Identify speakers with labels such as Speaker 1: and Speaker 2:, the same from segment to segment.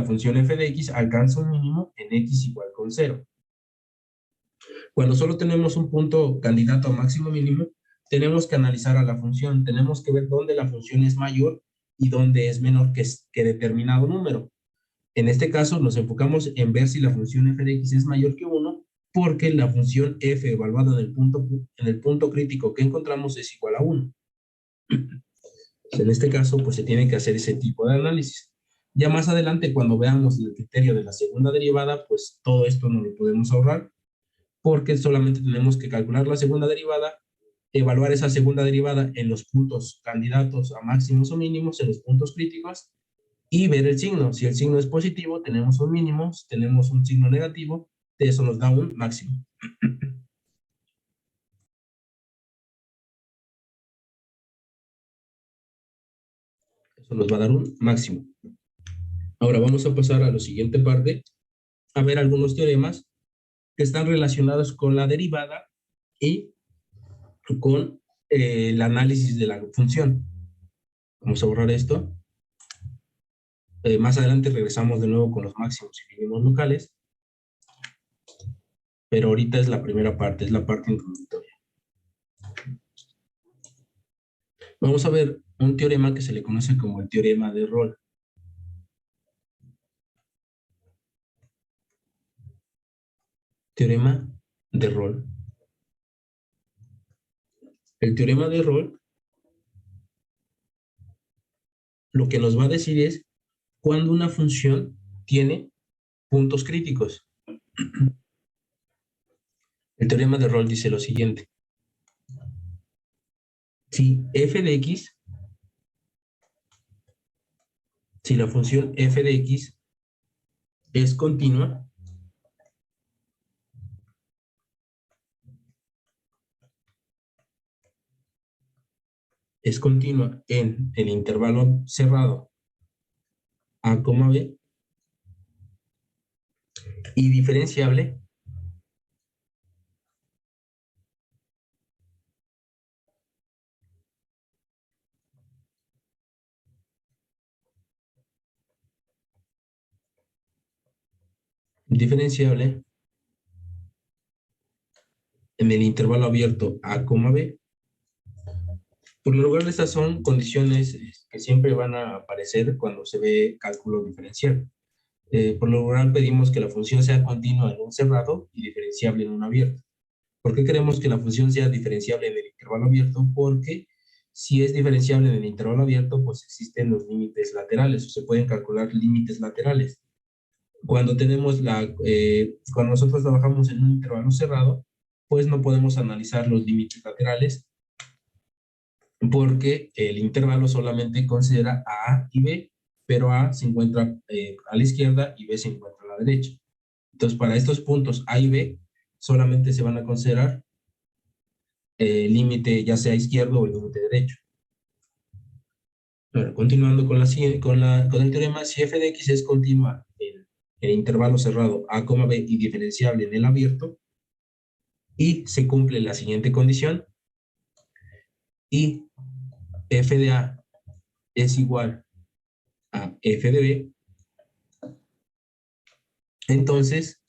Speaker 1: función f de x alcanza un mínimo en x igual con 0. Cuando solo tenemos un punto candidato a máximo mínimo, tenemos que analizar a la función, tenemos que ver dónde la función es mayor y dónde es menor que determinado número. En este caso nos enfocamos en ver si la función f de x es mayor que 1, porque la función f evaluada en el punto crítico que encontramos es igual a 1. En este caso, pues se tiene que hacer ese tipo de análisis. Ya más adelante, cuando veamos el criterio de la segunda derivada, pues todo esto no lo podemos ahorrar, porque solamente tenemos que calcular la segunda derivada, evaluar esa segunda derivada en los puntos candidatos a máximos o mínimos, en los puntos críticos, y ver el signo. Si el signo es positivo, tenemos un mínimo. Si tenemos un signo negativo, eso nos da un máximo. Eso nos va a dar un máximo. Ahora vamos a pasar a la siguiente parte, a ver algunos teoremas que están relacionados con la derivada y con el análisis de la función. Vamos a borrar esto. Más adelante regresamos de nuevo con los máximos y mínimos locales, pero ahorita es la primera parte, es la parte introductoria. Vamos a ver un teorema que se le conoce como el teorema de Rolle. Teorema de Rolle. El teorema de Rolle lo que nos va a decir es cuando una función tiene puntos críticos. El teorema de Rolle dice lo siguiente. Si f de x, si la función f de x es continua, en el intervalo cerrado a, b, y diferenciable en el intervalo abierto a, b. Por lo general, estas son condiciones que siempre van a aparecer cuando se ve cálculo diferencial. Por lo general pedimos que la función sea continua en un cerrado y diferenciable en un abierto. ¿Por qué queremos que la función sea diferenciable en el intervalo abierto? Porque si es diferenciable en el intervalo abierto, pues existen los límites laterales, o se pueden calcular límites laterales. Cuando cuando nosotros trabajamos en un intervalo cerrado, pues no podemos analizar los límites laterales, porque el intervalo solamente considera a A y B, pero A se encuentra a la izquierda y B se encuentra a la derecha. Entonces, para estos puntos A y B, solamente se van a considerar límite ya sea izquierdo o límite derecho. Ahora, continuando con el teorema, si f de x es continua en el intervalo cerrado a, b y diferenciable en el abierto, y se cumple la siguiente condición, y f de a es igual a f de b, entonces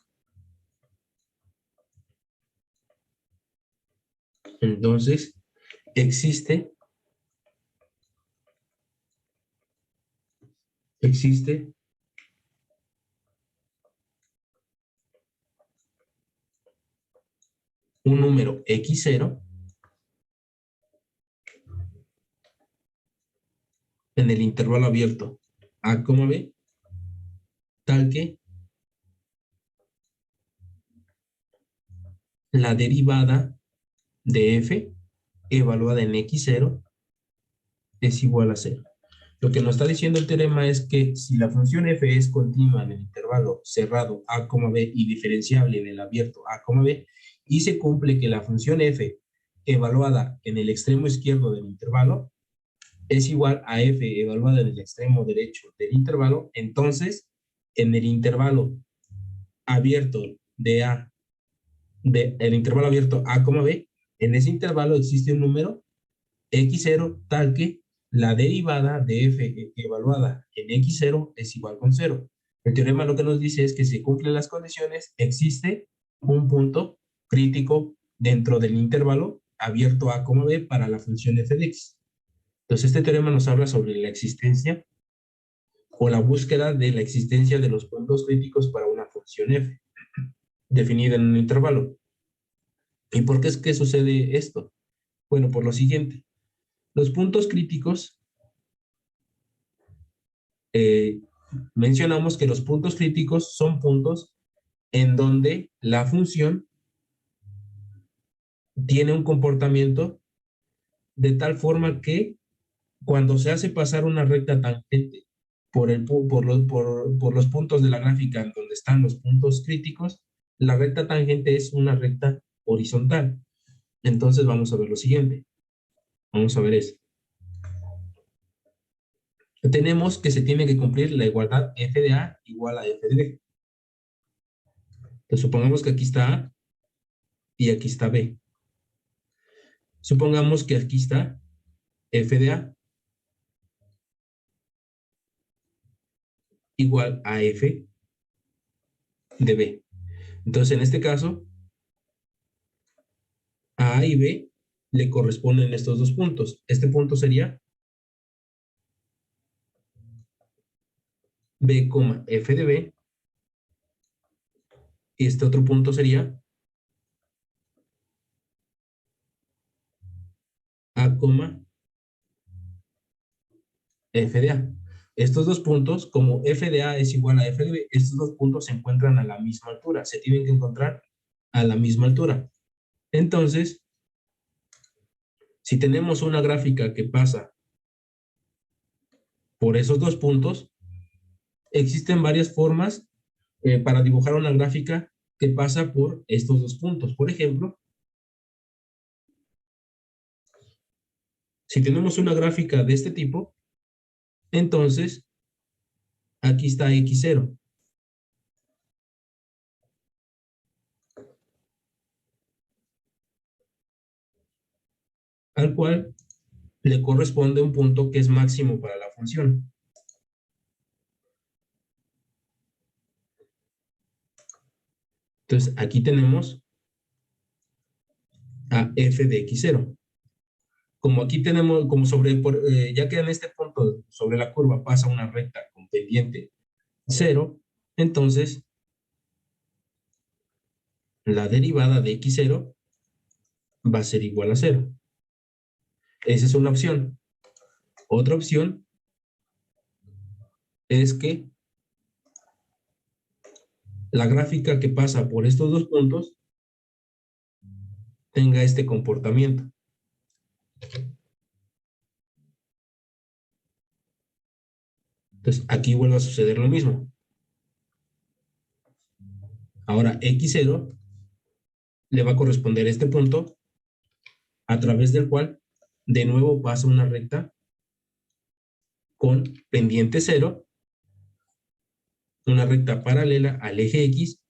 Speaker 1: existe un número x0 en el intervalo abierto a, b, tal que la derivada de f evaluada en x0 es igual a 0. Lo que nos está diciendo el teorema es que si la función f es continua en el intervalo cerrado a, b y diferenciable en el abierto a, b, y se cumple que la función f evaluada en el extremo izquierdo del intervalo es igual a f evaluada en el extremo derecho del intervalo, entonces en el intervalo abierto el intervalo abierto a, b, en ese intervalo existe un número x0 tal que la derivada de f evaluada en x0 es igual con 0. El teorema lo que nos dice es que si cumplen las condiciones, existe un punto crítico dentro del intervalo abierto a, b para la función f de x. Entonces, este teorema nos habla sobre la existencia o la búsqueda de la existencia de los puntos críticos para una función f, definida en un intervalo. ¿Y por qué es que sucede esto? Bueno, por lo siguiente. Los puntos críticos, mencionamos que los puntos críticos son puntos en donde la función tiene un comportamiento de tal forma que cuando se hace pasar una recta tangente por los puntos de la gráfica en donde están los puntos críticos, la recta tangente es una recta horizontal. Entonces vamos a ver lo siguiente. Vamos a ver eso. Tenemos que se tiene que cumplir la igualdad f de A igual a f de B. Entonces supongamos que aquí está A y aquí está B. Supongamos que aquí está f de A igual a f de B. Entonces en este caso, a A y B le corresponden estos dos puntos. Este punto sería B, f de B. Y este otro punto sería A, f de A. Estos dos puntos, como f de A es igual a f de B, estos dos puntos se encuentran a la misma altura. Se tienen que encontrar a la misma altura. Entonces, si tenemos una gráfica que pasa por esos dos puntos, existen varias formas para dibujar una gráfica que pasa por estos dos puntos. Por ejemplo, si tenemos una gráfica de este tipo, entonces aquí está x0. Al cual le corresponde un punto que es máximo para la función. Entonces, aquí tenemos a f de x0. Como aquí tenemos, ya que en este punto sobre la curva pasa una recta con pendiente 0, entonces la derivada de x0 va a ser igual a 0. Esa es una opción. Otra opción es que la gráfica que pasa por estos dos puntos tenga este comportamiento. Entonces, aquí vuelve a suceder lo mismo. Ahora, x0 le va a corresponder este punto a través del cual de nuevo pasa una recta con pendiente 0, una recta paralela al eje X,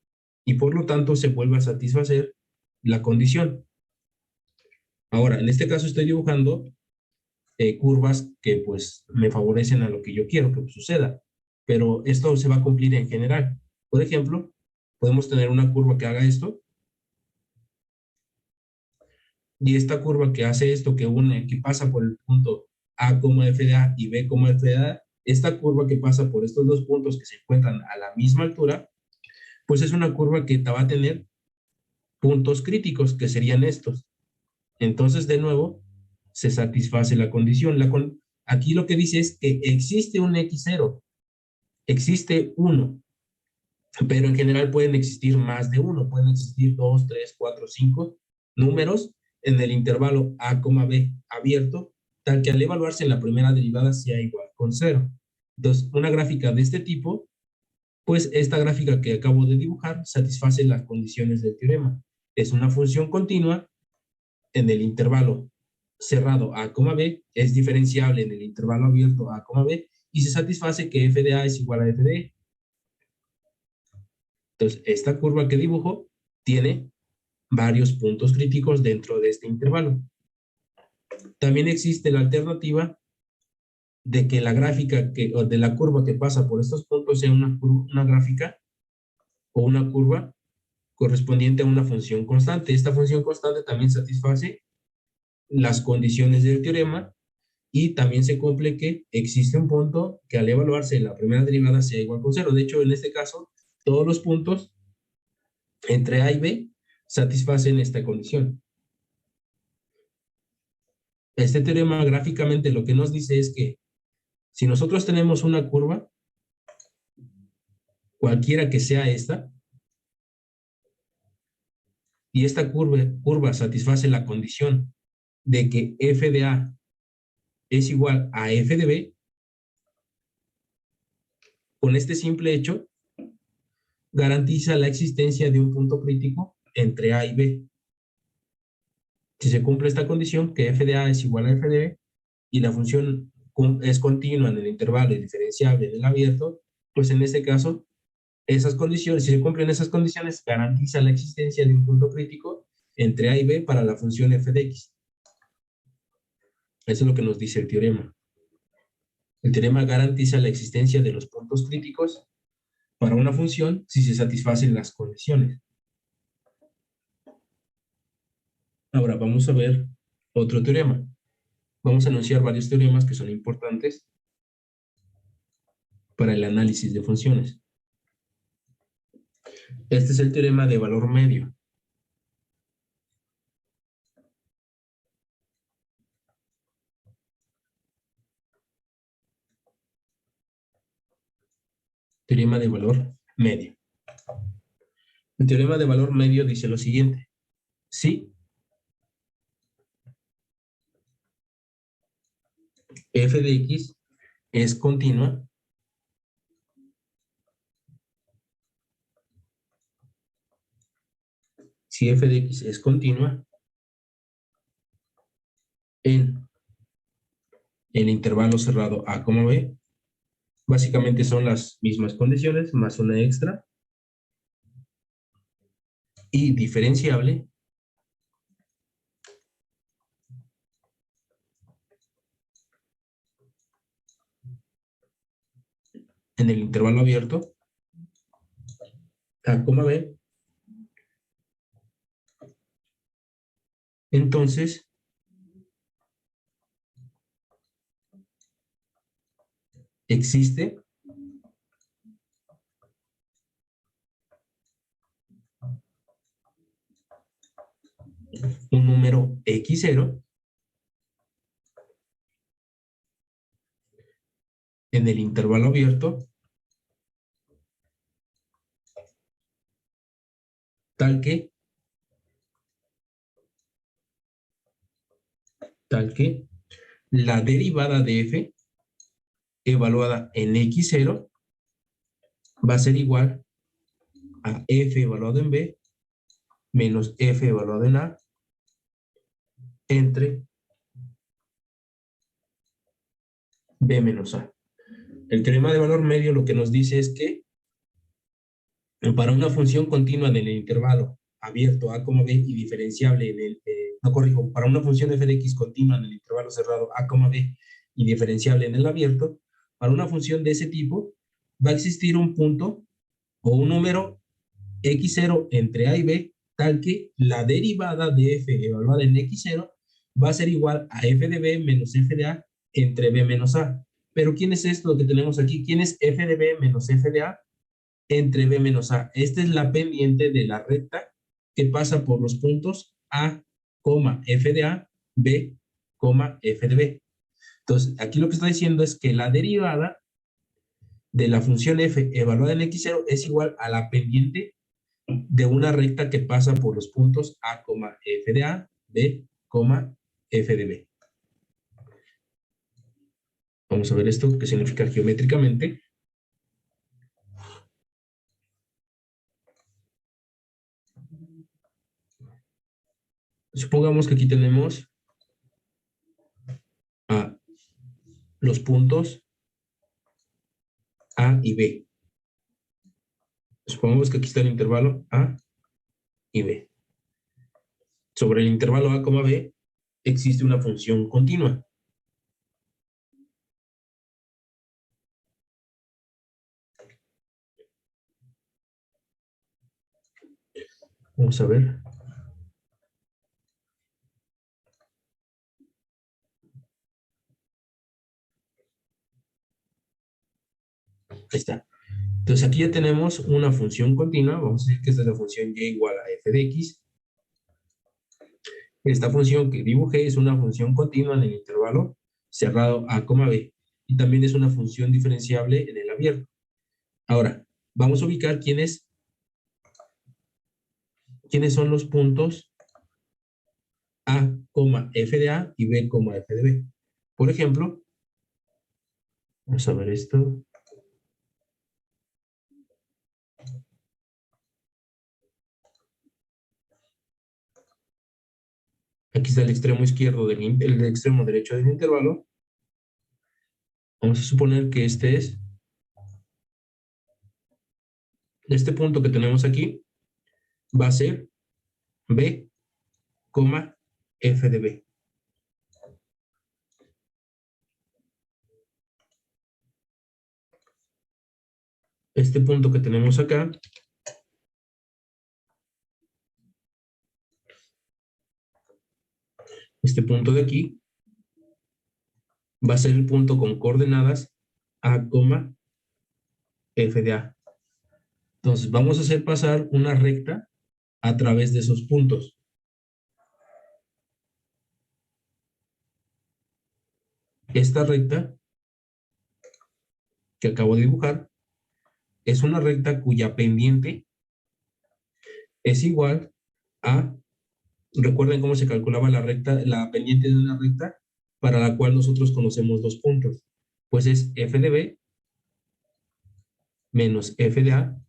Speaker 1: y por lo tanto se vuelve a satisfacer la condición. Ahora, en este caso estoy dibujando curvas que pues me favorecen a lo que yo quiero que suceda, pero esto se va a cumplir en general. Por ejemplo, podemos tener una curva que haga esto, y esta curva que hace esto, que pasa por el punto A, f de A y B, f de A, esta curva que pasa por estos dos puntos que se encuentran a la misma altura, pues es una curva que va a tener puntos críticos, que serían estos. Entonces, de nuevo, se satisface la condición. Aquí lo que dice es que existe un x0, existe uno, pero en general pueden existir más de uno, pueden existir 2, 3, 4, 5 números en el intervalo a, b abierto, tal que al evaluarse la primera derivada sea igual con 0. Entonces, una gráfica de este tipo, pues esta gráfica que acabo de dibujar satisface las condiciones del teorema. Es una función continua en el intervalo cerrado a, b, es diferenciable en el intervalo abierto a, b, y se satisface que f de A es igual a f de E. Entonces, esta curva que dibujo tiene varios puntos críticos dentro de este intervalo. También existe la alternativa de que la gráfica o de la curva que pasa por estos puntos sea una gráfica o una curva correspondiente a una función constante. Esta función constante también satisface las condiciones del teorema y también se cumple que existe un punto que al evaluarse la primera derivada sea igual con cero. De hecho, en este caso, todos los puntos entre A y B satisfacen esta condición. Este teorema gráficamente lo que nos dice es que si nosotros tenemos una curva, cualquiera que sea esta, y esta curva satisface la condición de que f de A es igual a f de B, con este simple hecho garantiza la existencia de un punto crítico entre A y B. Si se cumple esta condición, que f de A es igual a f de B, y la función es continua en el intervalo y diferenciable en el abierto, pues en este caso, esas condiciones, si se cumplen esas condiciones, garantiza la existencia de un punto crítico entre A y B para la función f de x. Eso es lo que nos dice el teorema. El teorema garantiza la existencia de los puntos críticos para una función si se satisfacen las condiciones. Ahora vamos a ver otro teorema. Vamos a enunciar varios teoremas que son importantes para el análisis de funciones. Este es el teorema de valor medio. Teorema de valor medio. El teorema de valor medio dice lo siguiente. Si f de x es continua, si f de x es continua en el intervalo cerrado a, b, básicamente son las mismas condiciones más una extra, y diferenciable en el intervalo abierto a, b, entonces existe un número x0 en el intervalo abierto tal que la derivada de f evaluada en x0 va a ser igual a f evaluado en b menos f evaluado en a entre b menos a. El teorema de valor medio lo que nos dice es que para una función continua en el intervalo abierto a, b y diferenciable en el, para una función f de x continua en el intervalo cerrado a, b y diferenciable en el abierto, para una función de ese tipo va a existir un punto o un número x0 entre a y b tal que la derivada de f evaluada en x0 va a ser igual a f de b menos f de a entre b menos a. Pero ¿quién es esto que tenemos aquí? ¿Quién es f de b menos f de a entre b menos a? Esta es la pendiente de la recta que pasa por los puntos a, f de a, b, f de b. Entonces, aquí lo que está diciendo es que la derivada de la función f evaluada en x0 es igual a la pendiente de una recta que pasa por los puntos a, f de a, b, f de b. Vamos a ver esto, qué significa geométricamente. Supongamos que aquí tenemos a los puntos A y B. Supongamos que aquí está el intervalo A y B. Sobre el intervalo A, B existe una función continua. Vamos a ver. Ahí está. Entonces aquí ya tenemos una función continua. Vamos a decir que esta es la función y igual a f de x. Esta función que dibujé es una función continua en el intervalo cerrado a, b. Y también es una función diferenciable en el abierto. Ahora, vamos a ubicar quiénes son los puntos a, f de a y b, f de b. Por ejemplo, vamos a ver esto. Aquí está el extremo izquierdo el extremo derecho del intervalo. Vamos a suponer que este es este punto que tenemos aquí va a ser b, f de b. Este punto que tenemos acá este punto de aquí va a ser el punto con coordenadas a, f de a. Entonces vamos a hacer pasar una recta a través de esos puntos. Esta recta que acabo de dibujar es una recta cuya pendiente es igual a, recuerden cómo se calculaba la recta, la pendiente de una recta para la cual nosotros conocemos dos puntos. Pues es f de b menos f de a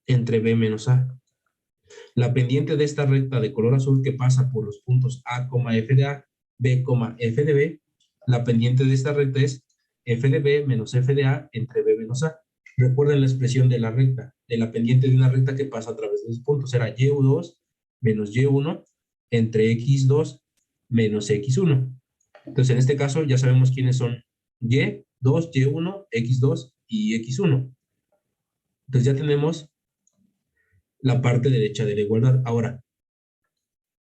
Speaker 1: entre b menos a. La pendiente de esta recta de color azul que pasa por los puntos a, f de a, b, f de b, la pendiente de esta recta es f de b menos f de a entre b menos a. Recuerden la expresión de la recta, de la pendiente de una recta que pasa a través de los puntos. Era y2 menos y1 entre x2 menos x1. Entonces, en este caso ya sabemos quiénes son y2, y1, x2 y x1. Entonces ya tenemos la parte derecha de la igualdad. Ahora,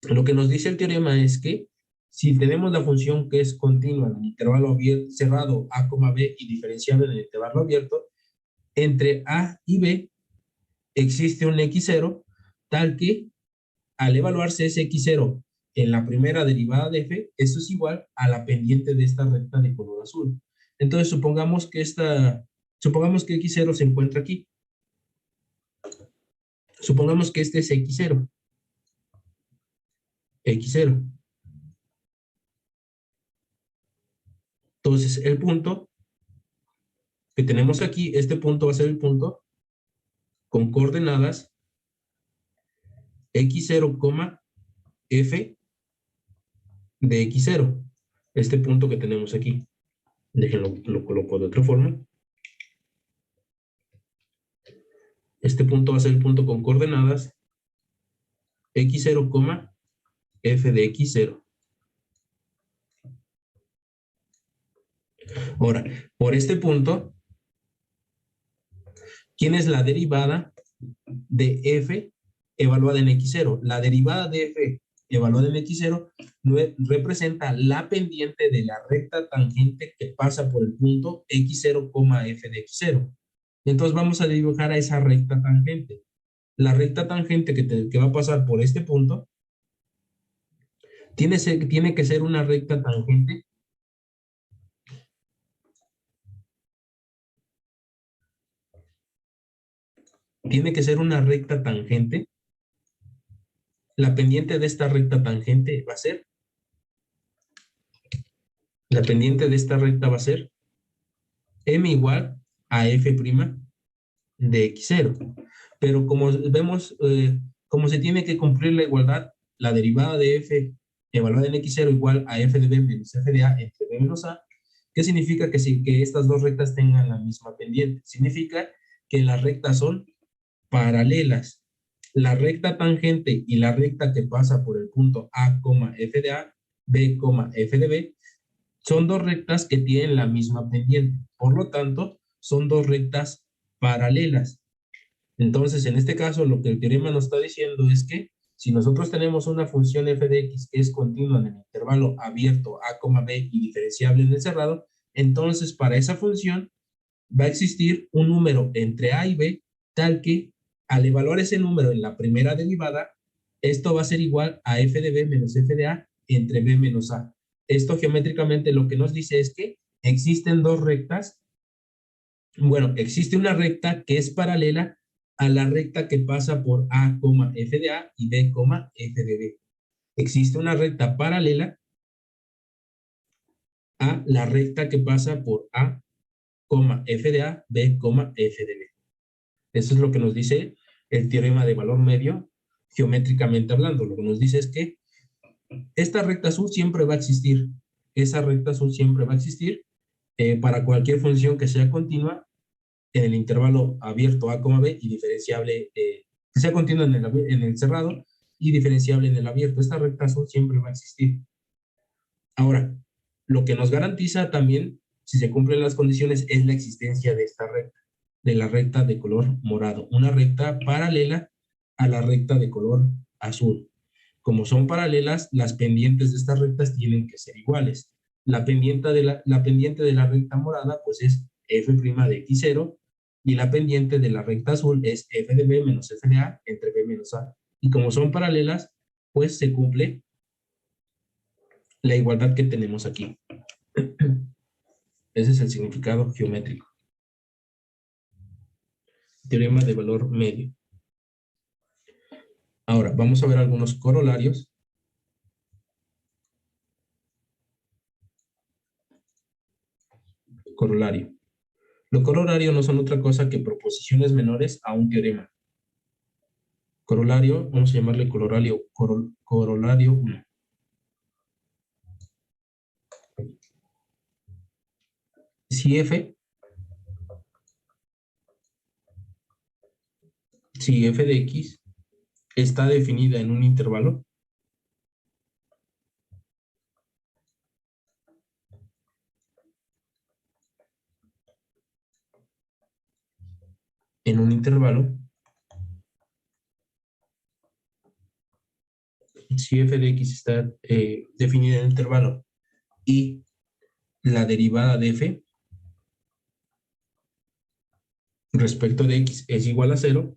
Speaker 1: lo que nos dice el teorema es que si tenemos la función que es continua en el intervalo abierto, cerrado a, b y diferenciable en el intervalo abierto, entre a y b existe un x0 tal que al evaluarse ese x0 en la primera derivada de f, eso es igual a la pendiente de esta recta de color azul. Entonces supongamos que x0 se encuentra aquí. Supongamos que este es x0. Entonces, el punto que tenemos aquí, este punto va a ser el punto con coordenadas x0, f de x0. Este punto que tenemos aquí. Déjenlo, lo coloco de otra forma. Este punto va a ser el punto con coordenadas x0, f de x0. Ahora, por este punto, ¿quién es la derivada de f evaluada en x0? La derivada de f evaluada en x0 representa la pendiente de la recta tangente que pasa por el punto x0, f de x0. Entonces vamos a dibujar a esa recta tangente. La recta tangente que va a pasar por este punto tiene que ser una recta tangente la pendiente de esta recta tangente va a ser m igual a f' de x0. Pero como vemos, como se tiene que cumplir la igualdad, la derivada de f evaluada en x0 igual a f de b menos f de a entre b menos a, ¿qué significa que estas dos rectas tengan la misma pendiente? Significa que las rectas son paralelas. La recta tangente y la recta que pasa por el punto a, f de a, b, f de b, son dos rectas que tienen la misma pendiente. Por lo tanto, son dos rectas paralelas. Entonces, en este caso, lo que el teorema nos está diciendo es que si nosotros tenemos una función f de x que es continua en el intervalo abierto a, b y diferenciable en el cerrado, entonces para esa función va a existir un número entre a y b tal que al evaluar ese número en la primera derivada, esto va a ser igual a f de b menos f de a entre b menos a. Esto geométricamente lo que nos dice es que existen dos rectas. Bueno, existe una recta que es paralela a la recta que pasa por a, f de a y b, f de b. Existe una recta paralela a la recta que pasa por a, f de a, b, f de b. Eso es lo que nos dice el teorema de valor medio, geométricamente hablando. Lo que nos dice es que esta recta azul siempre va a existir. Esa recta azul siempre va a existir para cualquier función que sea continua en el intervalo abierto a, b y diferenciable, que sea continua en el cerrado y diferenciable en el abierto. Esta recta azul siempre va a existir. Ahora, lo que nos garantiza también, si se cumplen las condiciones, es la existencia de esta recta, de la recta de color morado, una recta paralela a la recta de color azul. Como son paralelas, las pendientes de estas rectas tienen que ser iguales. La pendiente de la recta morada, pues es f' de x0, y la pendiente de la recta azul es f de b menos f de a entre b menos a. Y como son paralelas, pues se cumple la igualdad que tenemos aquí. Ese es el significado geométrico. Teorema de valor medio. Ahora, vamos a ver algunos corolarios. Corolario. Los corolarios no son otra cosa que proposiciones menores a un teorema. Corolario, vamos a llamarle corolario 1. Si f de x está definida en un intervalo, si f de x está definida en un intervalo y la derivada de f respecto de x es igual a 0,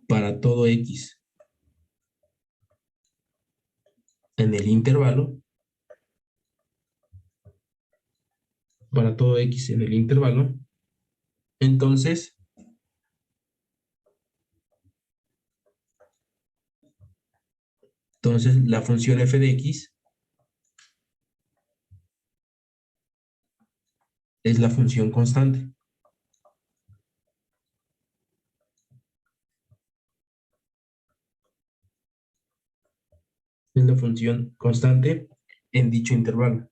Speaker 1: para todo x en el intervalo, entonces la función f de x es la función constante. Es la función constante en dicho intervalo.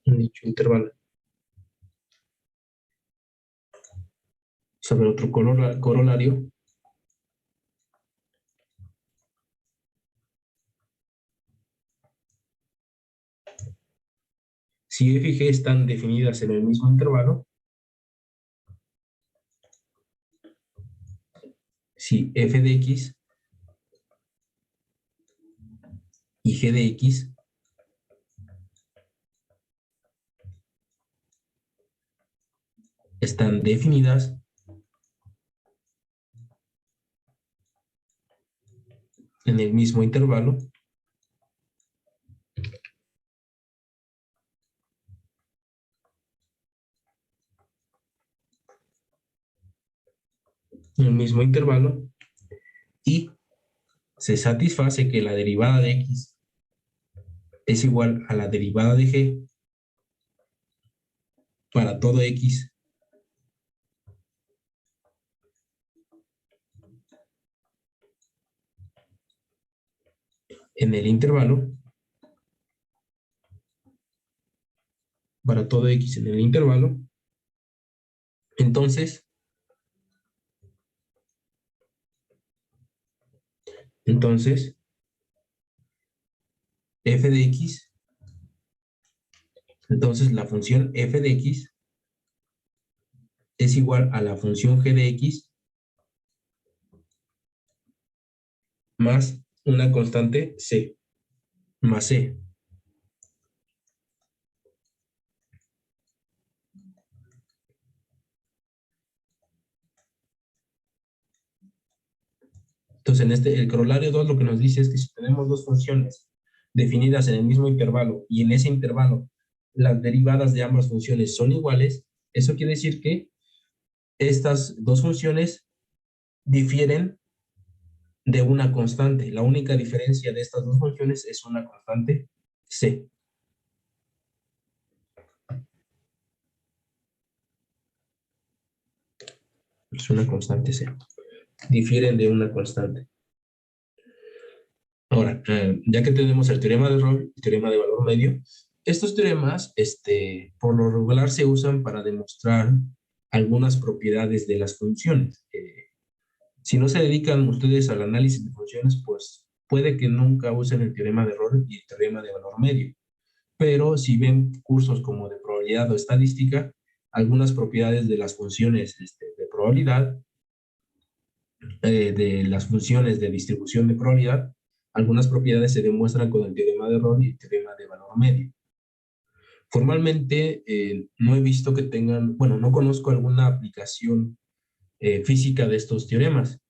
Speaker 1: Vamos a ver otro corolario. Si f y g están definidas en el mismo intervalo, si f de x y g de x están definidas en el mismo intervalo, y se satisface que la derivada de x es igual a la derivada de g para todo x en el intervalo, entonces f de x, entonces la función f de x es igual a la función g de x más una constante c, más c. Entonces, el corolario 2 lo que nos dice es que si tenemos dos funciones definidas en el mismo intervalo y en ese intervalo las derivadas de ambas funciones son iguales, eso quiere decir que estas dos funciones difieren de una constante. La única diferencia de estas dos funciones es una constante c. Es una constante c. Difieren de una constante. Ahora, ya que tenemos el teorema de Rolle, el teorema de valor medio, estos teoremas, por lo regular se usan para demostrar algunas propiedades de las funciones. Si no se dedican ustedes al análisis de funciones, pues puede que nunca usen el teorema de Rolle y el teorema de valor medio. Pero si ven cursos como de probabilidad o estadística, algunas propiedades de las funciones de probabilidad, de las funciones de distribución de probabilidad, algunas propiedades se demuestran con el teorema de Rolle y el teorema de valor medio. Formalmente, no he visto que tengan, bueno, no conozco alguna aplicación física de estos teoremas,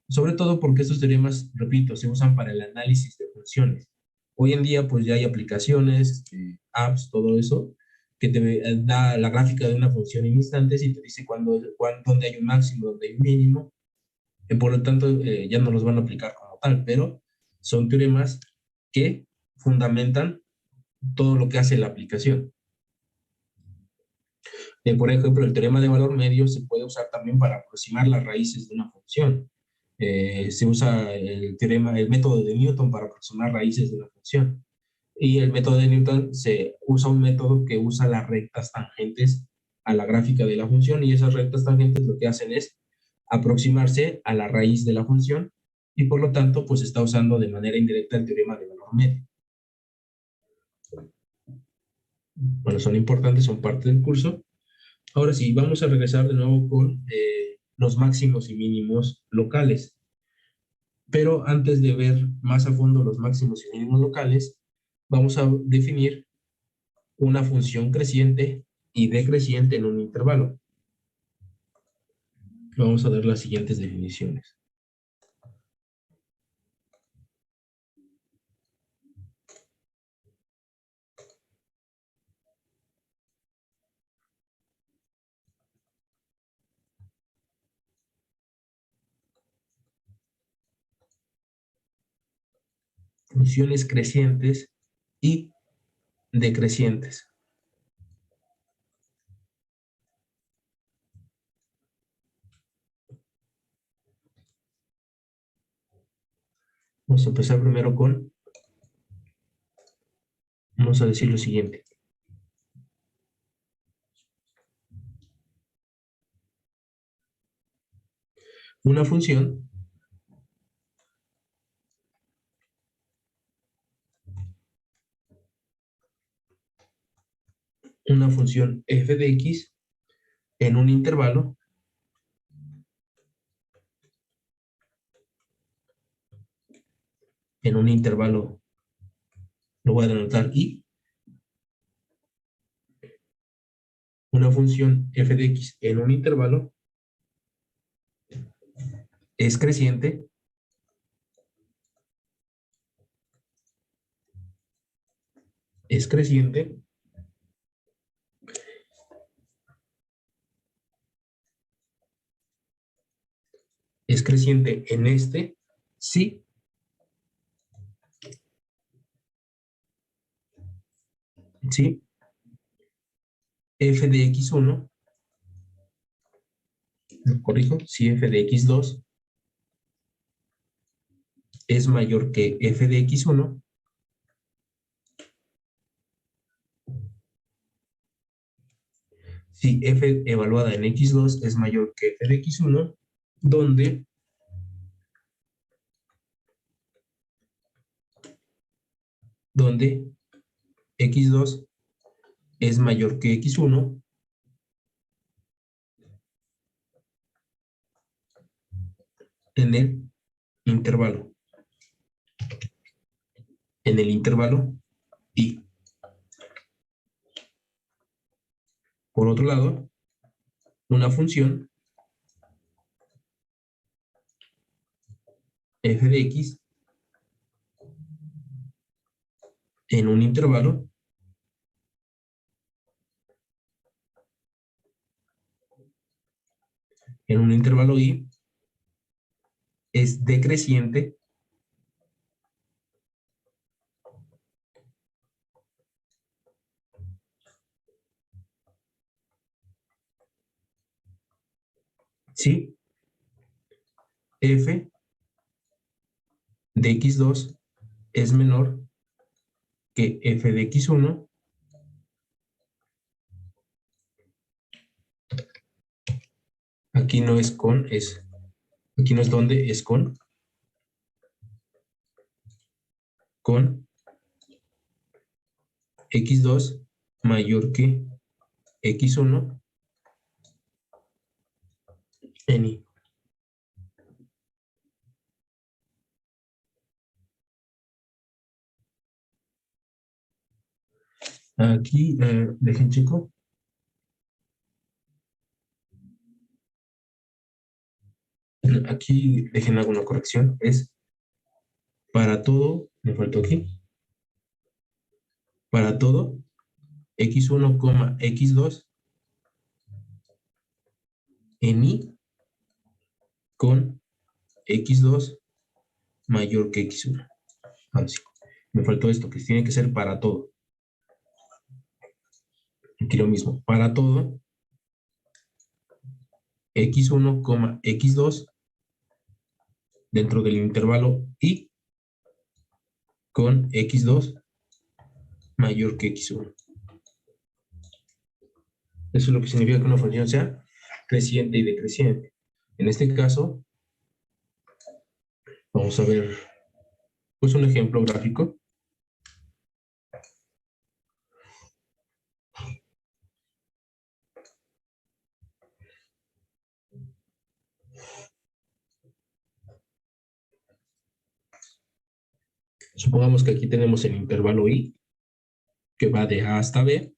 Speaker 1: sobre todo porque estos teoremas, repito, se usan para el análisis de funciones. Hoy en día, pues ya hay aplicaciones, apps, todo eso, que te da la gráfica de una función en instantes y te dice dónde hay un máximo, dónde hay un mínimo. Por lo tanto, ya no los van a aplicar como tal, pero son teoremas que fundamentan todo lo que hace la aplicación. Por ejemplo, el teorema de valor medio se puede usar también para aproximar las raíces de una función. Se usa el método de Newton para aproximar raíces de una función. Y el método de Newton se usa un método que usa las rectas tangentes a la gráfica de la función, y esas rectas tangentes lo que hacen es aproximarse a la raíz de la función, y por lo tanto, pues está usando de manera indirecta el teorema de valor medio. Bueno, son importantes, son parte del curso. Ahora sí, vamos a regresar de nuevo con los máximos y mínimos locales. Pero antes de ver más a fondo los máximos y mínimos locales, vamos a definir una función creciente y decreciente en un intervalo. Vamos a dar las siguientes definiciones. Funciones crecientes y decrecientes. Vamos a empezar primero con, vamos a decir lo siguiente. Una función f de x en un intervalo lo voy a denotar y una función f de x en un intervalo es creciente en si f de x1, corrijo, si f de x2 es mayor que f de x1, si f evaluada en x2 es mayor que f de x1, donde donde x2 es mayor que x1 en el intervalo. En el intervalo y. Por otro lado, una función f de x en un intervalo y es decreciente si f de x2 es menor que f de x1 aquí no es con, aquí no es donde, es con x2 mayor que x1 en y. Aquí, dejen chico. Aquí dejen alguna corrección. Es para todo, me faltó aquí. Para todo, x1, x2 en y con x2 mayor que x1. Así. Me faltó esto, que tiene que ser para todo. Aquí lo mismo. Para todo, x1, x2 dentro del intervalo y con x2 mayor que x1. Eso es lo que significa que una función sea creciente y decreciente. En este caso, vamos a ver pues un ejemplo gráfico. Supongamos que aquí tenemos el intervalo y, que va de A hasta B.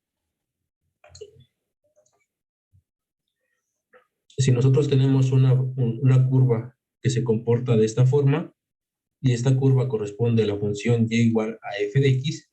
Speaker 1: Si nosotros tenemos una curva que se comporta de esta forma, y esta curva corresponde a la función y igual a f de x,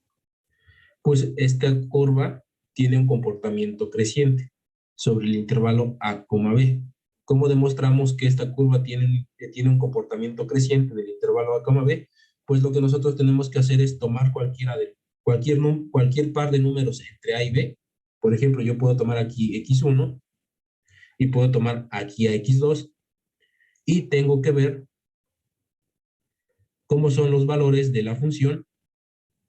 Speaker 1: pues esta curva tiene un comportamiento creciente sobre el intervalo A, B. ¿Cómo demostramos que esta curva tiene un comportamiento creciente del intervalo A, B? Pues lo que nosotros tenemos que hacer es tomar cualquier par de números entre A y B. Por ejemplo, yo puedo tomar aquí x1 y puedo tomar aquí a x2 y tengo que ver cómo son los valores de la función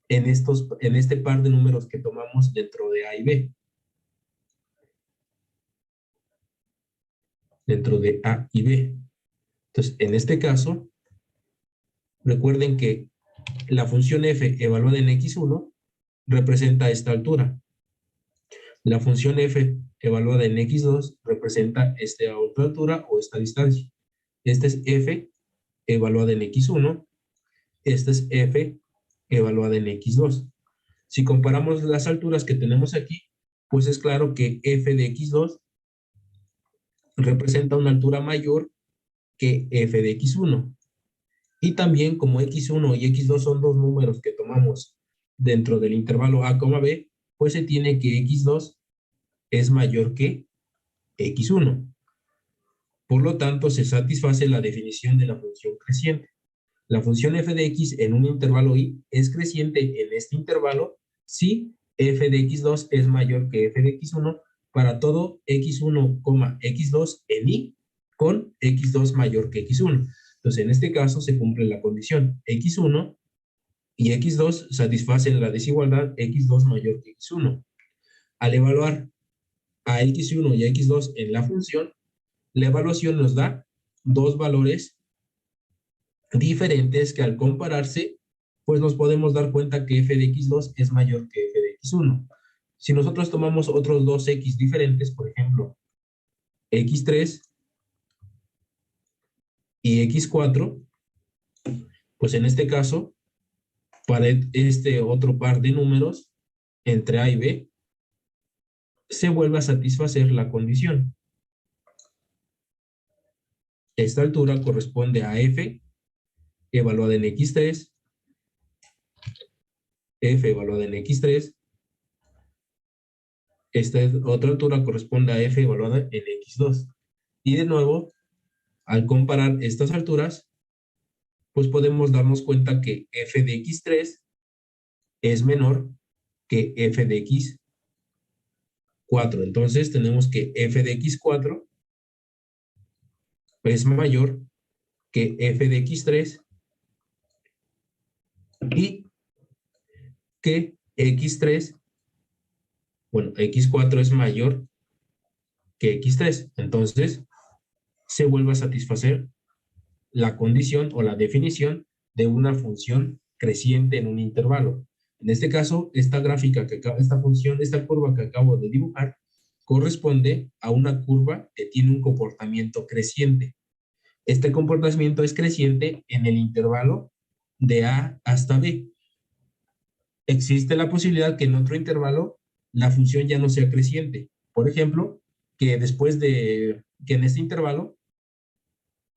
Speaker 1: en este par de números que tomamos dentro de A y B. Dentro de A y B. Entonces, en este caso, recuerden que la función f evaluada en x1 representa esta altura. La función f evaluada en x2 representa esta otra altura o esta distancia. Esta es f evaluada en x1. Esta es f evaluada en x2. Si comparamos las alturas que tenemos aquí, pues es claro que f de x2 representa una altura mayor que f de x1. Y también como x1 y x2 son dos números que tomamos dentro del intervalo A, B, pues se tiene que x2 es mayor que x1. Por lo tanto, se satisface la definición de la función creciente. La función f de x en un intervalo y es creciente en este intervalo si f de x2 es mayor que f de x1 para todo x1, x2 en y con x2 mayor que x1. Entonces, en este caso se cumple la condición. X1 y x2 satisfacen la desigualdad x2 mayor que x1. Al evaluar a x1 y a x2 en la función, la evaluación nos da dos valores diferentes que al compararse pues nos podemos dar cuenta que f de x2 es mayor que f de x1. Si nosotros tomamos otros dos x diferentes, por ejemplo, x3 y x4, pues en este caso, para este otro par de números, entre a y b, se vuelve a satisfacer la condición. Esta altura corresponde a f evaluada en x3, f evaluada en x3. Esta otra altura corresponde a f evaluada en x2. Y de nuevo, al comparar estas alturas, pues podemos darnos cuenta que f de x3 es menor que f de x4. Entonces tenemos que f de x4 es mayor que f de x3 y que x3, bueno, x4 es mayor que x3. Entonces se vuelve a satisfacer la condición o la definición de una función creciente en un intervalo. En este caso, esta gráfica, esta curva que acabo de dibujar, corresponde a una curva que tiene un comportamiento creciente. Este comportamiento es creciente en el intervalo de A hasta B. Existe la posibilidad que en otro intervalo la función ya no sea creciente. Por ejemplo, que en este intervalo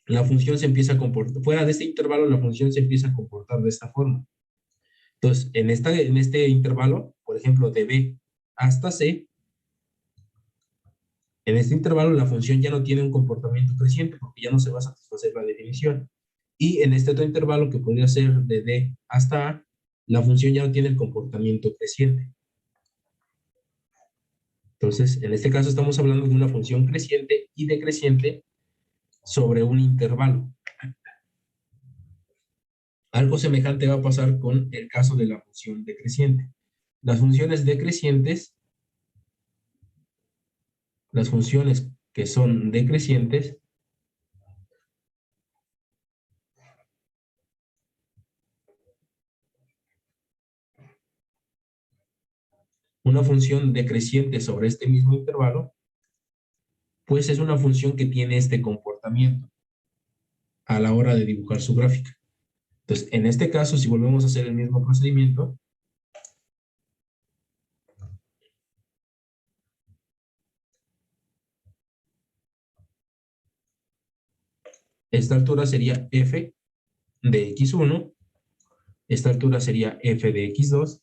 Speaker 1: la función se empieza a comportar, fuera de este intervalo la función se empieza a comportar de esta forma. Entonces, en este intervalo, por ejemplo, de B hasta C, en este intervalo la función ya no tiene un comportamiento creciente porque ya no se va a satisfacer la definición. Y en este otro intervalo que podría ser de D hasta A, la función ya no tiene el comportamiento creciente. Entonces, en este caso estamos hablando de una función creciente y decreciente sobre un intervalo. Algo semejante va a pasar con el caso de la función decreciente. Las funciones decrecientes, las funciones que son decrecientes, una función decreciente sobre este mismo intervalo, pues es una función que tiene este comportamiento a la hora de dibujar su gráfica. Entonces, en este caso, si volvemos a hacer el mismo procedimiento, esta altura sería f de x1, esta altura sería f de x2.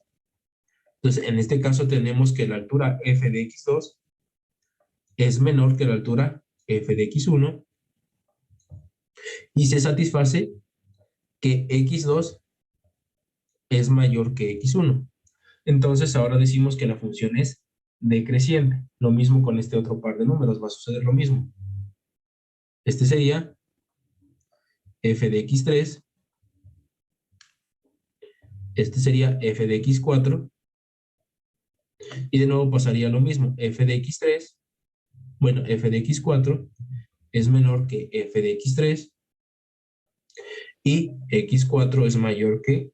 Speaker 1: Entonces, en este caso tenemos que la altura f de x2 es menor que la altura f de x1 y se satisface que x2 es mayor que x1. Entonces, ahora decimos que la función es decreciente. Lo mismo con este otro par de números, va a suceder lo mismo. Este sería f de x3, este sería f de x4, y de nuevo pasaría lo mismo, f de x3, bueno, f de x4 es menor que f de x3, y x4 es mayor que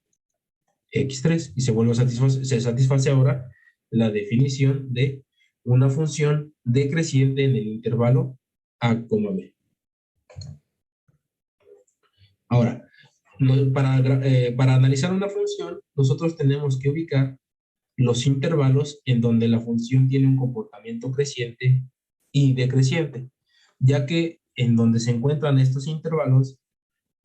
Speaker 1: x3, y se satisface ahora la definición de una función decreciente en el intervalo a, b. Ahora, para analizar una función, nosotros tenemos que ubicar los intervalos en donde la función tiene un comportamiento creciente y decreciente, ya que en donde se encuentran estos intervalos,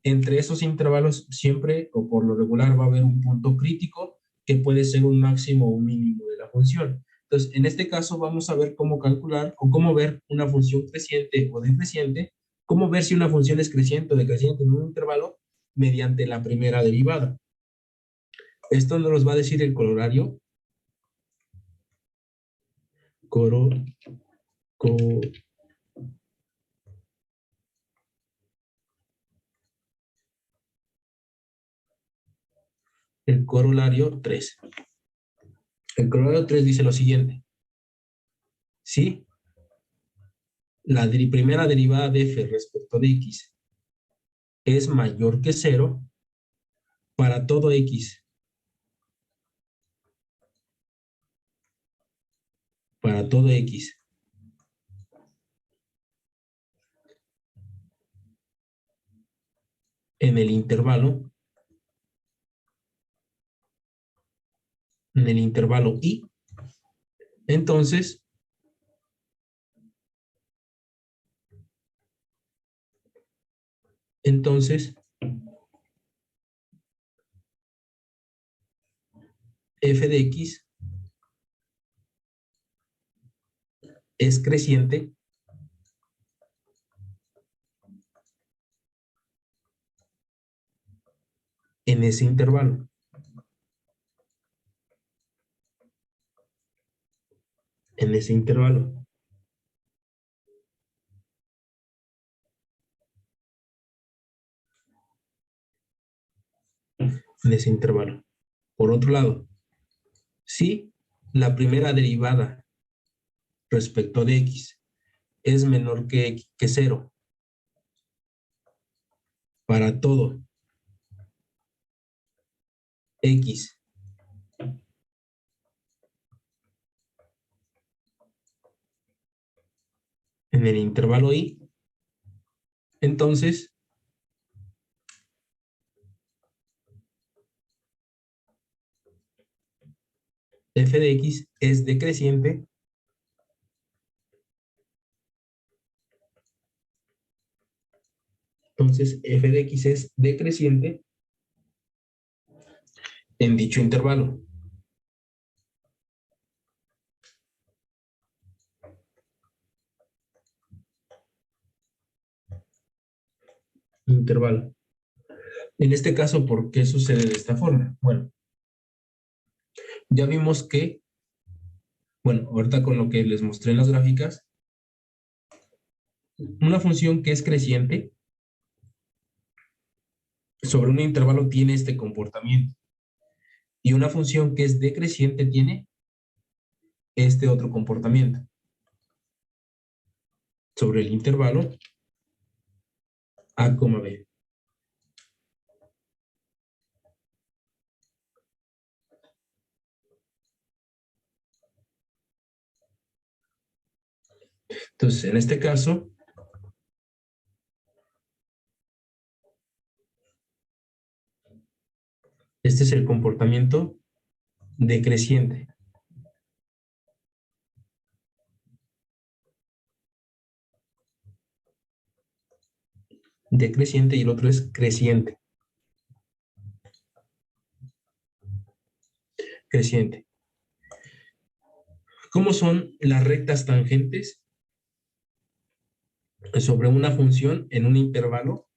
Speaker 1: entre esos intervalos siempre o por lo regular va a haber un punto crítico que puede ser un máximo o un mínimo de la función. Entonces, en este caso vamos a ver cómo calcular o cómo ver una función creciente o decreciente, cómo ver si una función es creciente o decreciente en un intervalo mediante la primera derivada. Esto nos va a decir el corolario. El corolario 3. El corolario 3 dice lo siguiente. Si la primera derivada de f respecto de x es mayor que 0, para todo X. Para todo X. En el intervalo I, entonces f de X es creciente en ese intervalo. En ese intervalo. En ese intervalo. Por otro lado, si la primera derivada respecto de X es menor que 0 para todo X en el intervalo I, entonces f de X es decreciente en dicho intervalo. Intervalo. En este caso, ¿por qué sucede de esta forma? Bueno, ya vimos que, bueno, ahorita con lo que les mostré en las gráficas, una función que es creciente sobre un intervalo tiene este comportamiento. Y una función que es decreciente tiene este otro comportamiento. Sobre el intervalo A, B. Entonces, en este caso, este es el comportamiento decreciente. Decreciente y el otro es creciente. Creciente. ¿Cómo son las rectas tangentes sobre una función en un intervalo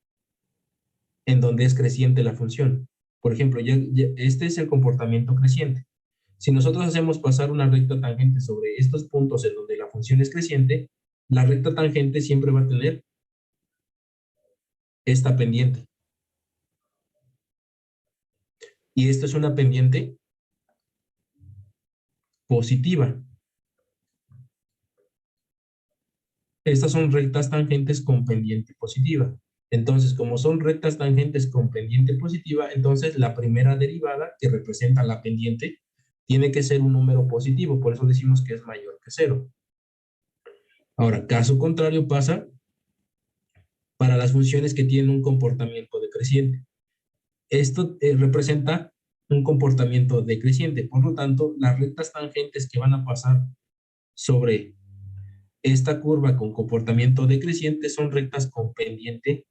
Speaker 1: en donde es creciente la función? Por ejemplo, este es el comportamiento creciente. Si nosotros hacemos pasar una recta tangente sobre estos puntos en donde la función es creciente, la recta tangente siempre va a tener esta pendiente. Y esto es una pendiente positiva. Estas son rectas tangentes con pendiente positiva. Entonces, como son rectas tangentes con pendiente positiva, entonces la primera derivada que representa la pendiente tiene que ser un número positivo, por eso decimos que es mayor que 0. Ahora, caso contrario pasa para las funciones que tienen un comportamiento decreciente. Esto representa un comportamiento decreciente, por lo tanto, las rectas tangentes que van a pasar sobre esta curva con comportamiento decreciente son rectas con pendiente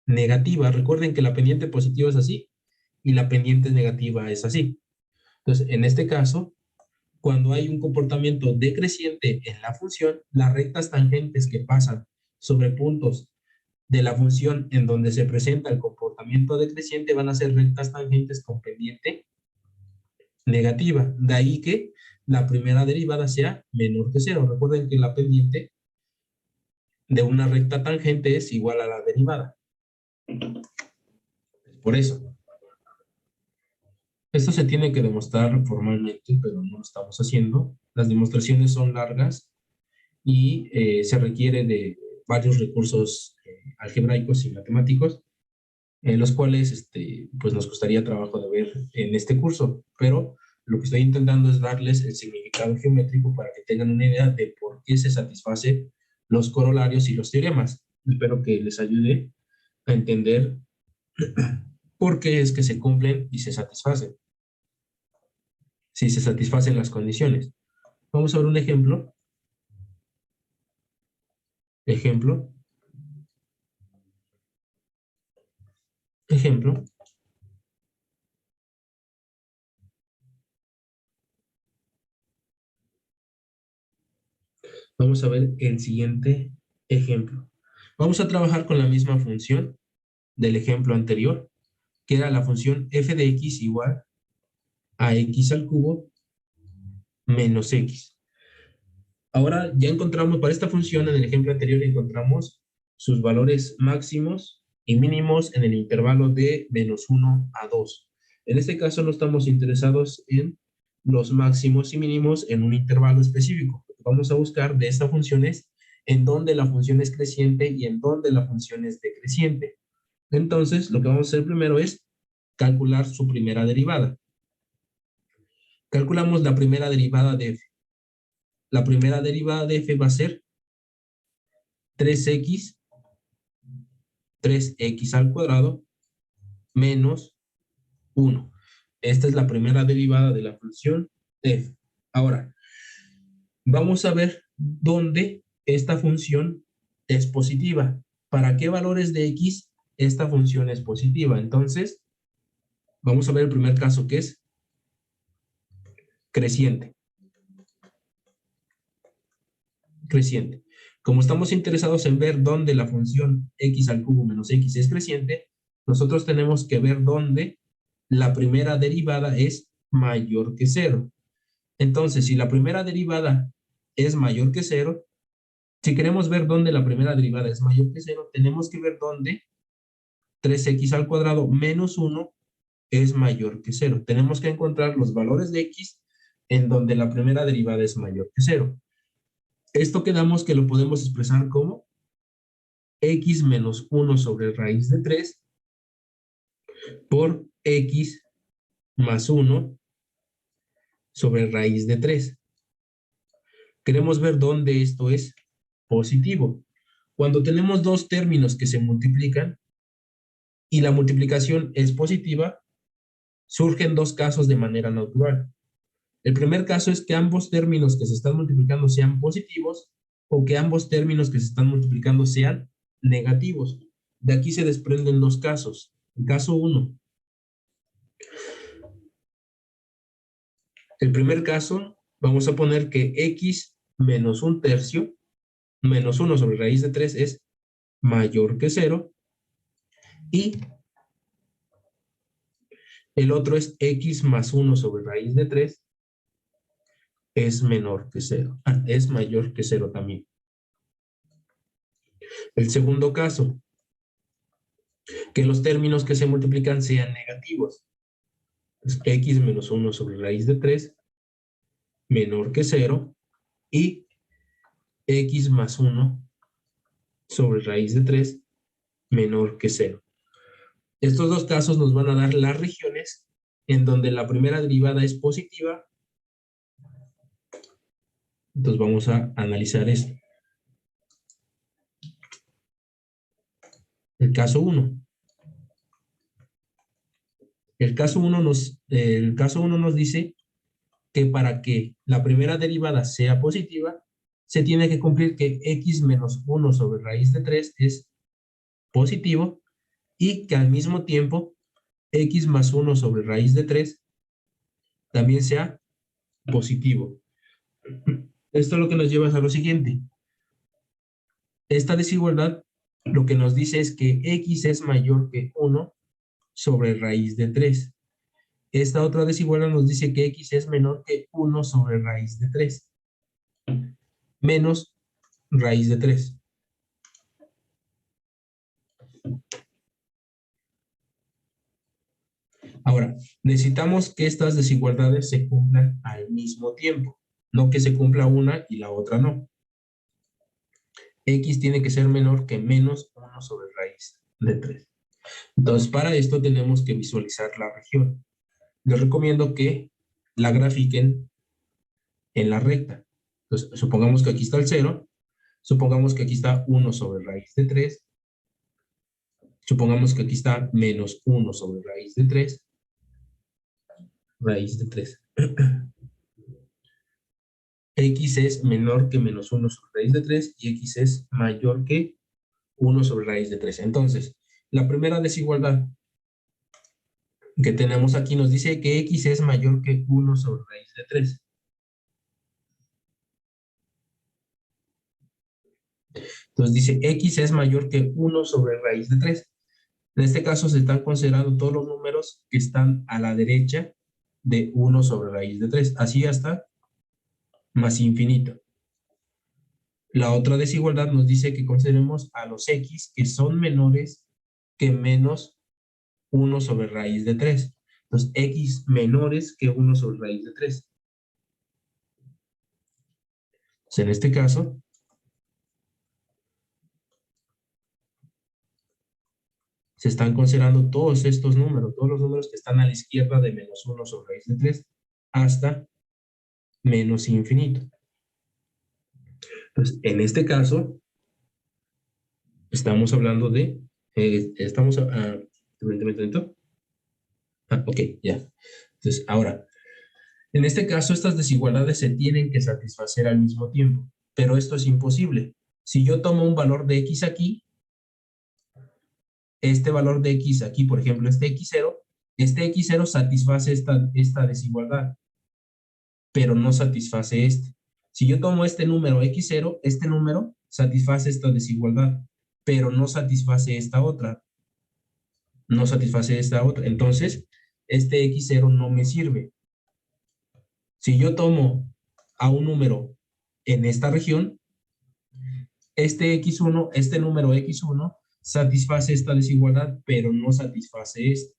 Speaker 1: negativa. Recuerden que la pendiente positiva es así y la pendiente negativa es así. Entonces, en este caso, cuando hay un comportamiento decreciente en la función, las rectas tangentes que pasan sobre puntos de la función en donde se presenta el comportamiento decreciente van a ser rectas tangentes con pendiente negativa. De ahí que la primera derivada sea menor que 0. Recuerden que la pendiente de una recta tangente es igual a la derivada. Por eso. Esto se tiene que demostrar formalmente, pero no lo estamos haciendo. Las demostraciones son largas y se requiere de varios recursos algebraicos y matemáticos. los cuales pues nos costaría trabajo de ver en este curso, pero lo que estoy intentando es darles el significado geométrico para que tengan una idea de por qué se satisface los corolarios y los teoremas. Espero que les ayude a entender por qué es que se cumplen y se satisfacen, si se satisfacen las condiciones. Vamos a ver un ejemplo. Ejemplo. Ejemplo. Vamos a ver el siguiente ejemplo. Vamos a trabajar con la misma función del ejemplo anterior, que era la función f de x igual a x al cubo menos x. Ahora ya encontramos, para esta función en el ejemplo anterior encontramos sus valores máximos y mínimos en el intervalo de menos 1 a 2. En este caso no estamos interesados en los máximos y mínimos en un intervalo específico. Lo que vamos a buscar de esta función es en dónde la función es creciente y en dónde la función es decreciente. Entonces, lo que vamos a hacer primero es calcular su primera derivada. Calculamos la primera derivada de f. La primera derivada de f va a ser 3x al cuadrado menos 1. Esta es la primera derivada de la función f. Ahora, vamos a ver dónde esta función es positiva. ¿Para qué valores de x esta función es positiva? Entonces, vamos a ver el primer caso, que es creciente. Creciente. Como estamos interesados en ver dónde la función x al cubo menos x es creciente, nosotros tenemos que ver dónde la primera derivada es mayor que 0. Entonces, si la primera derivada es mayor que 0, si queremos ver dónde la primera derivada es mayor que 0, tenemos que ver dónde 3x al cuadrado menos 1 es mayor que 0. Tenemos que encontrar los valores de x en donde la primera derivada es mayor que 0. Esto quedamos que lo podemos expresar como x menos 1 sobre raíz de 3 por x más 1 sobre raíz de 3. Queremos ver dónde esto es positivo. Cuando tenemos dos términos que se multiplican y la multiplicación es positiva, surgen dos casos de manera natural. El primer caso es que ambos términos que se están multiplicando sean positivos o que ambos términos que se están multiplicando sean negativos. De aquí se desprenden dos casos. El caso 1. El primer caso, vamos a poner que x menos 1/3 menos 1 sobre raíz de 3 es mayor que 0 y el otro es x más 1 sobre raíz de 3 es menor que 0. Es mayor que 0 también. El segundo caso, que los términos que se multiplican sean negativos. Es x menos 1 sobre raíz de 3 menor que 0 y x más 1 sobre raíz de 3 menor que 0. Estos dos casos nos van a dar las regiones en donde la primera derivada es positiva. Entonces vamos a analizar esto. El caso 1. El caso 1 nos dice que para que la primera derivada sea positiva, se tiene que cumplir que x menos 1 sobre raíz de 3 es positivo y que al mismo tiempo x más 1 sobre raíz de 3 también sea positivo. Esto es lo que nos lleva a lo siguiente. Esta desigualdad lo que nos dice es que x es mayor que 1 sobre raíz de 3. Esta otra desigualdad nos dice que x es menor que 1 sobre raíz de 3. Menos raíz de 3. Ahora, necesitamos que estas desigualdades se cumplan al mismo tiempo, no que se cumpla una y la otra no. X tiene que ser menor que menos 1 sobre raíz de 3. Entonces, para esto tenemos que visualizar la región. Les recomiendo que la grafiquen en la recta. Entonces, supongamos que aquí está el 0, supongamos que aquí está 1 sobre raíz de 3, supongamos que aquí está menos 1 sobre raíz de 3, raíz de 3. X es menor que menos 1 sobre raíz de 3 y X es mayor que 1 sobre raíz de 3. Entonces, la primera desigualdad que tenemos aquí nos dice que X es mayor que 1 sobre raíz de 3. Entonces dice X es mayor que 1 sobre raíz de 3. En este caso se están considerando todos los números que están a la derecha de 1 sobre raíz de 3. Así hasta más infinito. La otra desigualdad nos dice que consideremos a los X que son menores que menos 1 sobre raíz de 3. Entonces, X menores que 1 sobre raíz de 3. Entonces, en este caso, se están considerando todos estos números, todos los números que están a la izquierda de menos 1 sobre raíz de 3 hasta menos infinito. Entonces, en este caso, estamos hablando de, ok, ya. Entonces, ahora, en este caso, estas desigualdades se tienen que satisfacer al mismo tiempo, pero esto es imposible. Si yo tomo un valor de X aquí, este valor de X aquí, por ejemplo, este X0 satisface esta desigualdad, pero no satisface este. Si yo tomo este número X0, este número satisface esta desigualdad, pero no satisface esta otra. No satisface esta otra. Entonces, este X0 no me sirve. Si yo tomo a un número en esta región, este X1, este número X1, satisface esta desigualdad, pero no satisface esta.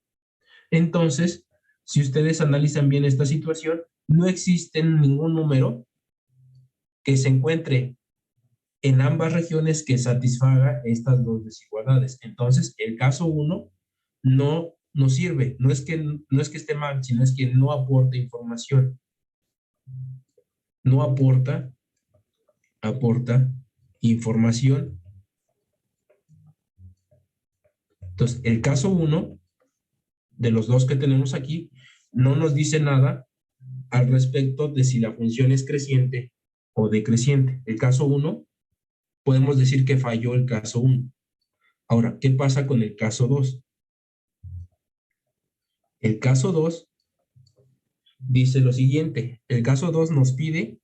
Speaker 1: Entonces, si ustedes analizan bien esta situación, no existe ningún número que se encuentre en ambas regiones que satisfaga estas dos desigualdades. Entonces, el caso 1 no sirve. No es que esté mal, sino es que no aporta información. No aporta información. Entonces, el caso 1 de los dos que tenemos aquí no nos dice nada al respecto de si la función es creciente o decreciente. El caso 1, podemos decir que falló el caso 1. Ahora, ¿qué pasa con el caso 2? El caso 2 dice lo siguiente. El caso 2 nos pide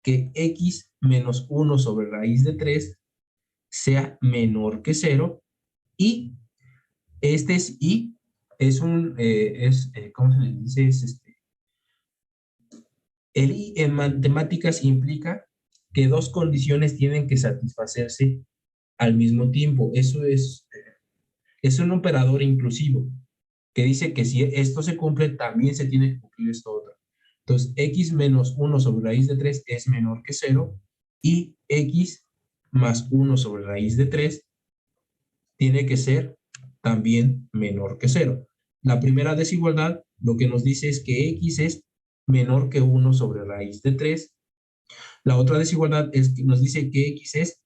Speaker 1: que X menos 1 sobre raíz de 3 sea menor que 0 y este es I, es un, ¿cómo se le dice? El I en matemáticas implica que dos condiciones tienen que satisfacerse al mismo tiempo. Eso es un operador inclusivo que dice que si esto se cumple, también se tiene que cumplir esto otro. Entonces, X menos 1 sobre raíz de 3 es menor que 0 y X más 1 sobre raíz de 3 tiene que ser también menor que 0. La primera desigualdad lo que nos dice es que X es menor que 1 sobre raíz de 3. La otra desigualdad es que nos dice que X es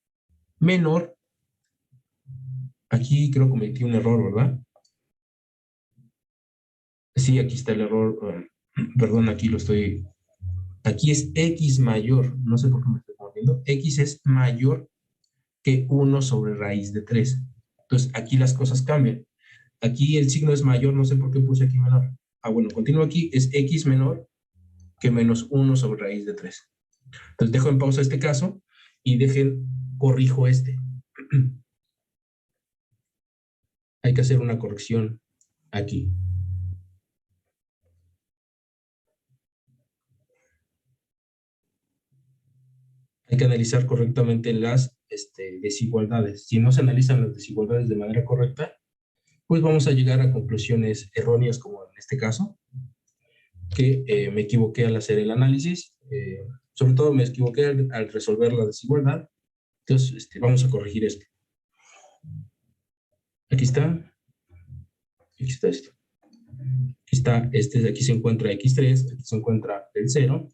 Speaker 1: menor. Aquí creo que cometí un error, ¿verdad? Sí, aquí está el error. Perdón, aquí lo estoy. Aquí es X mayor. No sé por qué me estoy confundiendo. X es mayor que 1 sobre raíz de 3. Entonces, aquí las cosas cambian. Aquí el signo es mayor, no sé por qué puse aquí menor. Ah, bueno, continúo aquí, es X menor que menos 1 sobre raíz de 3. Entonces, dejo en pausa este caso y corrijo este. Hay que hacer una corrección aquí. Hay que analizar correctamente las desigualdades. Si no se analizan las desigualdades de manera correcta, pues vamos a llegar a conclusiones erróneas, como en este caso, que me equivoqué al hacer el análisis. Sobre todo me equivoqué al resolver la desigualdad. Entonces, vamos a corregir esto. Aquí está. Aquí está esto. Aquí está, aquí se encuentra x3, aquí se encuentra el 0,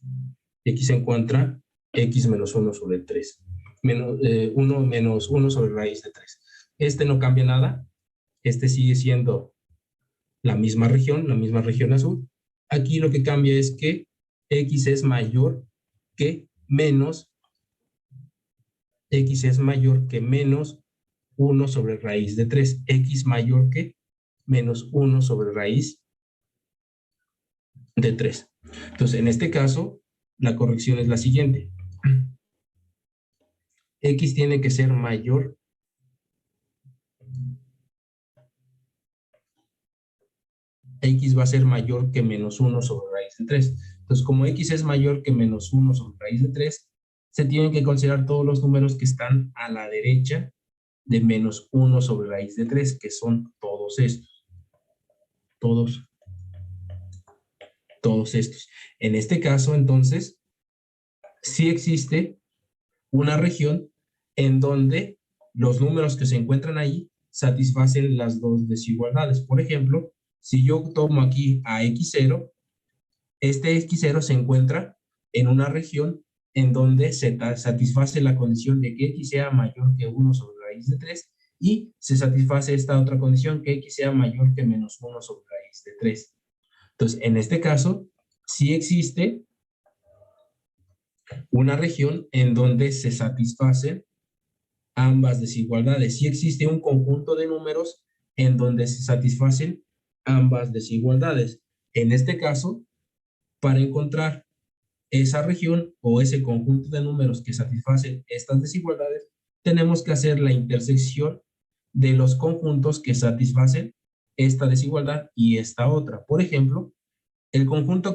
Speaker 1: y aquí se encuentra x menos 1 sobre 3. 1 menos 1 sobre raíz de 3. Este no cambia nada. Este sigue siendo la misma región azul. Aquí lo que cambia es que x es mayor que menos, x es mayor que menos 1 sobre raíz de 3. X mayor que menos 1 sobre raíz de 3. Entonces, en este caso, la corrección es la siguiente. X tiene que ser mayor X va a ser mayor que menos 1 sobre raíz de 3. Entonces, como X es mayor que menos 1 sobre raíz de 3, se tienen que considerar todos los números que están a la derecha de menos 1 sobre raíz de 3, que son todos estos. Todos estos. En este caso, entonces, sí existe una región en donde los números que se encuentran ahí satisfacen las dos desigualdades. Por ejemplo, si yo tomo aquí a x0, este x0 se encuentra en una región en donde se satisface la condición de que x sea mayor que 1 sobre raíz de 3 y se satisface esta otra condición que x sea mayor que menos 1 sobre raíz de 3. Entonces, en este caso, sí existe una región en donde se satisfacen ambas desigualdades. Sí existe un conjunto de números en donde se satisfacen ambas desigualdades. En este caso, para encontrar esa región o ese conjunto de números que satisfacen estas desigualdades, tenemos que hacer la intersección de los conjuntos que satisfacen esta desigualdad y esta otra. Por ejemplo, el conjunto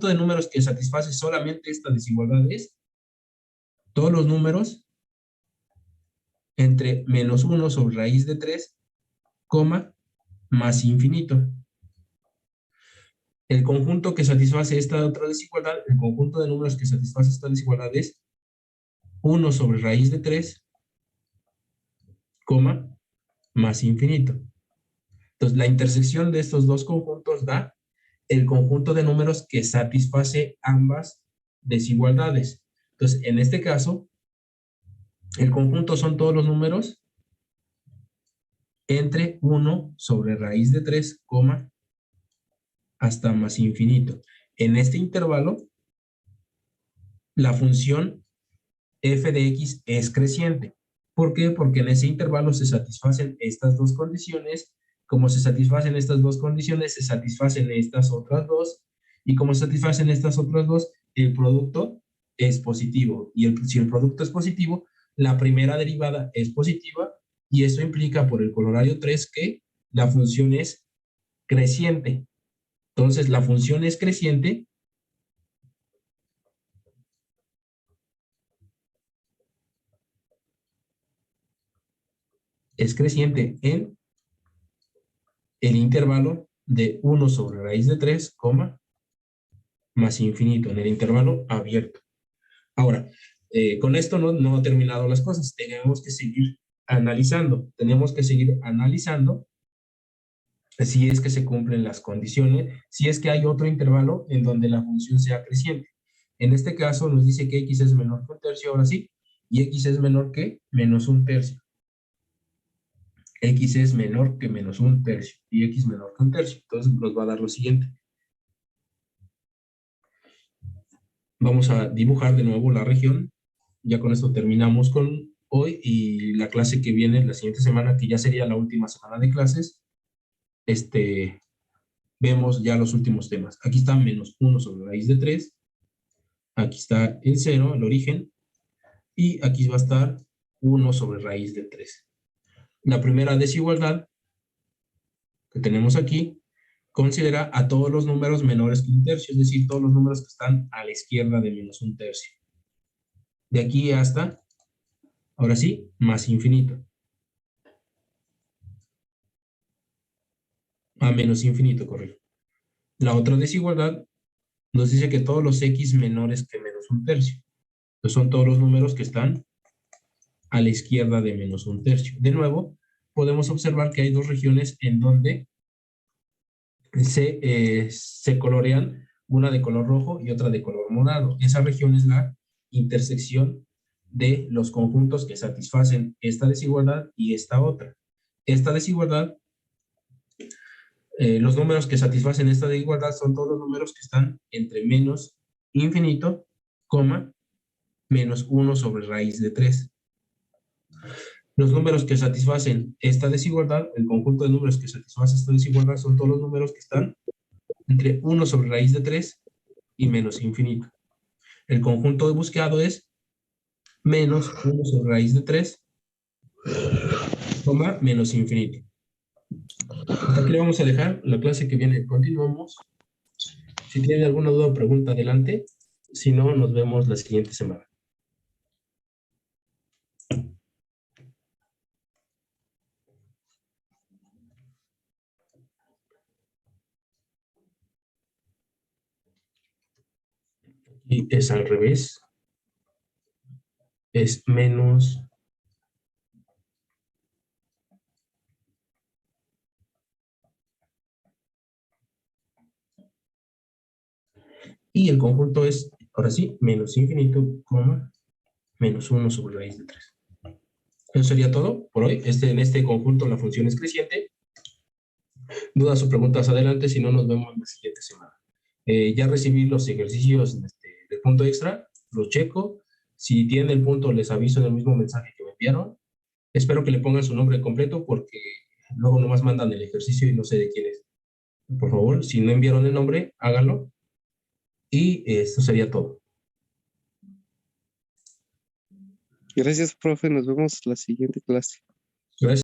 Speaker 1: de números que satisface solamente esta desigualdad es todos los números entre menos 1 sobre raíz de 3, más infinito. El conjunto que satisface esta otra desigualdad, el conjunto de números que satisface esta desigualdad es 1 sobre raíz de 3, más infinito. Entonces, la intersección de estos dos conjuntos da el conjunto de números que satisface ambas desigualdades. Entonces, en este caso, el conjunto son todos los números entre 1 sobre raíz de 3, hasta más infinito. En este intervalo, la función f de x es creciente. ¿Por qué? Porque en ese intervalo se satisfacen estas dos condiciones. Como se satisfacen estas dos condiciones, se satisfacen estas otras dos. Y como se satisfacen estas otras dos, el producto es positivo. Y si el producto es positivo, la primera derivada es positiva. Y esto implica por el corolario 3 que la función es creciente. Entonces, la función es creciente en el intervalo de 1 sobre raíz de 3, más infinito, en el intervalo abierto. Ahora, con esto no ha terminado las cosas. Tenemos que seguir analizando. Tenemos que seguir analizando si es que se cumplen las condiciones, si es que hay otro intervalo en donde la función sea creciente. En este caso nos dice que x es menor que un tercio, ahora sí, y x es menor que menos un tercio. X es menor que menos un tercio y x menor que un tercio. Entonces nos va a dar lo siguiente. Vamos a dibujar de nuevo la región. Ya con esto terminamos con hoy y la clase que viene, la siguiente semana, que ya sería la última semana de clases, vemos ya los últimos temas. Aquí está menos 1 sobre raíz de 3. Aquí está el 0, el origen. Y aquí va a estar 1 sobre raíz de 3. La primera desigualdad que tenemos aquí considera a todos los números menores que un tercio, es decir, todos los números que están a la izquierda de menos un tercio. De aquí hasta, ahora sí, más infinito. A menos infinito, correcto. La otra desigualdad nos dice que todos los x menores que menos un tercio. Entonces son todos los números que están a la izquierda de menos un tercio. De nuevo, podemos observar que hay dos regiones en donde se colorean, una de color rojo y otra de color morado. Esa región es la intersección de los conjuntos que satisfacen esta desigualdad y esta otra. Esta desigualdad, los números que satisfacen esta desigualdad son todos los números que están entre menos infinito, coma, menos 1 sobre raíz de 3. Los números que satisfacen esta desigualdad, el conjunto de números que satisface esta desigualdad son todos los números que están entre 1 sobre raíz de 3 y menos infinito. El conjunto de buscado es menos 1 sobre raíz de 3, coma, menos infinito. Hasta aquí le vamos a dejar. La clase que viene continuamos. Si tienen alguna duda o pregunta, adelante. Si no, nos vemos la siguiente semana. Y es al revés. Es menos. Y el conjunto es, ahora sí, menos infinito, coma, menos 1 sobre raíz de 3. Eso sería todo por hoy. En este conjunto la función es creciente. Dudas o preguntas, adelante. Si no, nos vemos la siguiente semana. Ya recibí los ejercicios del punto extra. Los checo. Si tienen el punto, les aviso en el mismo mensaje que me enviaron. Espero que le pongan su nombre completo porque luego nomás mandan el ejercicio y no sé de quién es. Por favor, si no enviaron el nombre, háganlo. Y esto sería todo.
Speaker 2: Gracias, profe. Nos vemos la siguiente clase.
Speaker 1: Gracias.